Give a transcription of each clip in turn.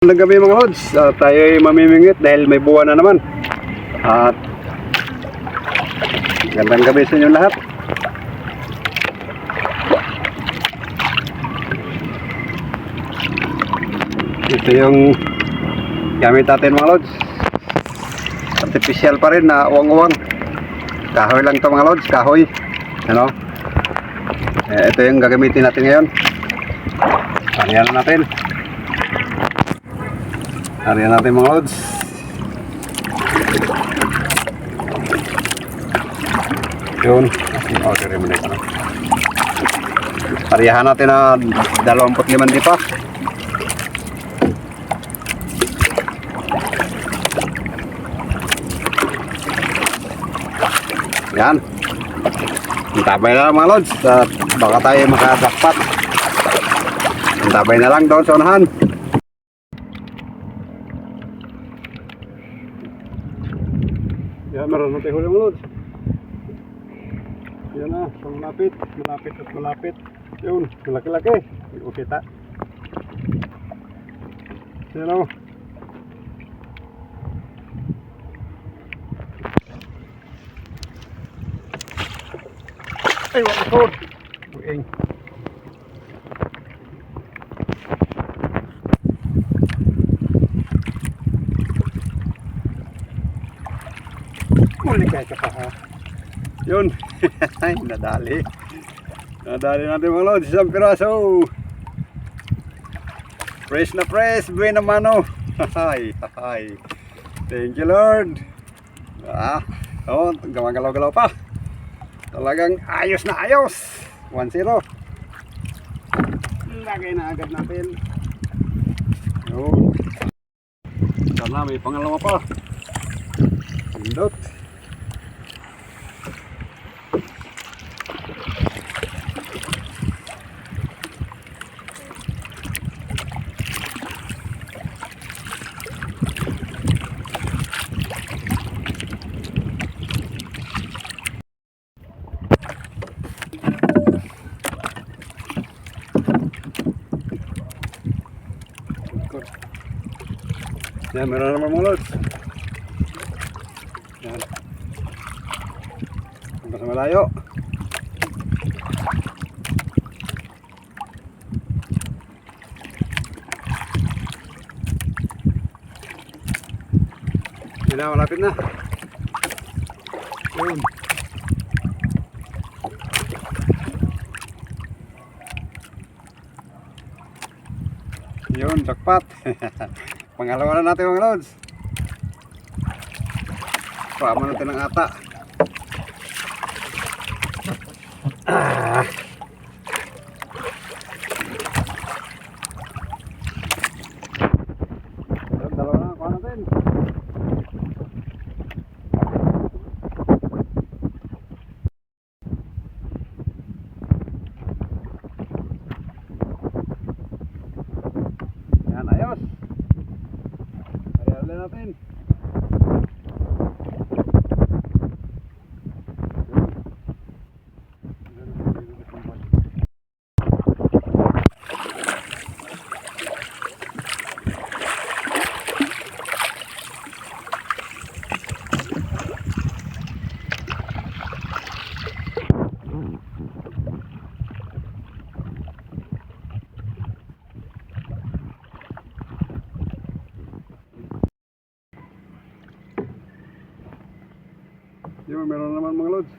Magandang gabi mga lods, tayo ay mamimingit dahil may buwan na naman. At magandang gabi sa inyo lahat. Ito yung gamit natin mga lods. Artificial pa rin na uwang-uwang. Kahoy lang ito mga lods, kahoy. Ano? Ito yung gagamitin natin ngayon. Parihan natin. Ariyan natin mga lods. Yun. Okay, minute na. Pariyahan natin na 25 dipa. Yan. Antabay na lang mga lods. Baka tayo makadakpat. Antabay na lang doon sa unahan. Yan, meron natin huli mga lods. Yan na, so malapit at malapit. Yun, malaki-laki. Hindi ko kita. Yan o. Ay, wala ko. Buing. Muli kayo ka pa ha. Yun. Ay, nadali. Nadali natin mga lods. Isang piraso. Fresh na fresh. Buena mano. Hay, hay. Thank you Lord. Oh, gumagalaw-galaw pa. Talagang ayos na ayos. 1-0. Lagay na agad natin. Yun. Sana may pangalawa pa. Pindot. Yan, meron naman mga lods. Yan. Hanggang sa malayo. Yan na, malapit na. Yun. Yun, jackpot. Pangalawa na natin mga lods. Pama natin ng ata. Dalawa na, kuha natin. Yan, ayos. Ayan natin. Yun, meron naman mga lods.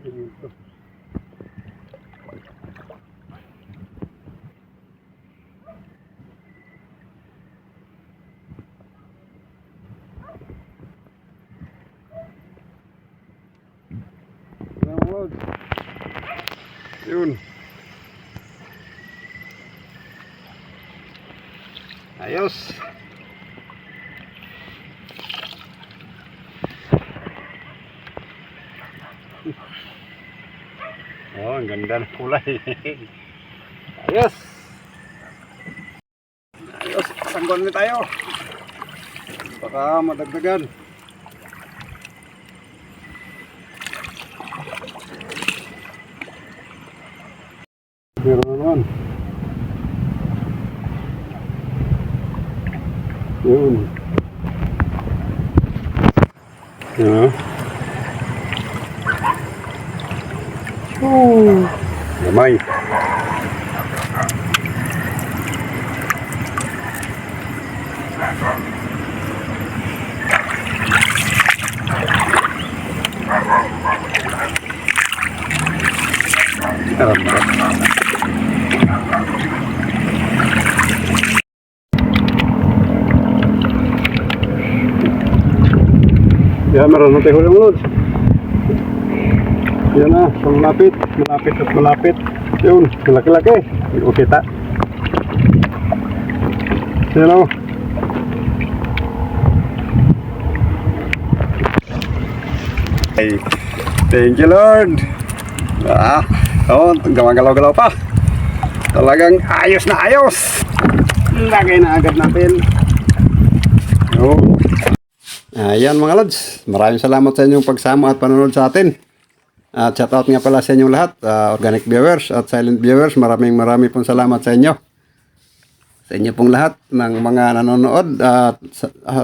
Ito. Mga lods. Yun. Ayos. Oh, ang ganda ng kulay. Ayos. Ayos, sanggon na tayo. Baka madagdagan. Meron na naman. Yun. Yan. Gamay. Yan, meron na tayo huling loads. Yan na, so malapit at malapit. Yun, malaki-laki. Hindi ko kita. Yan o. Hey, thank you Lord. Gumagalaw-galaw pa. Talagang ayos na ayos. Lagay na agad natin. Ayan mga lods, maraming salamat sa inyong pagsama at panonood sa atin. At shoutout nga pala sa inyong lahat, organic viewers at silent viewers, maraming pong salamat sa inyo. Sa inyo pong lahat ng mga nanonood at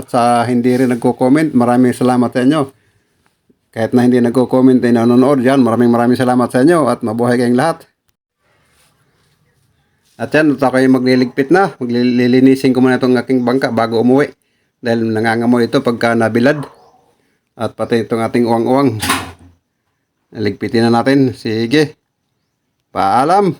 sa hindi rin nagko-comment, maraming salamat sa inyo. Kahit na hindi nagko-comment ay nanonood dyan, maraming salamat sa inyo at mabuhay kayong lahat. At yan, ito kayo magliligpit na, maglilinisin ko muna itong aking bangka bago umuwi. Dahil nangangamoy ito pagka nabilad. At pati itong ating uwang-uwang. Ligpitin na natin. Sige. Paalam.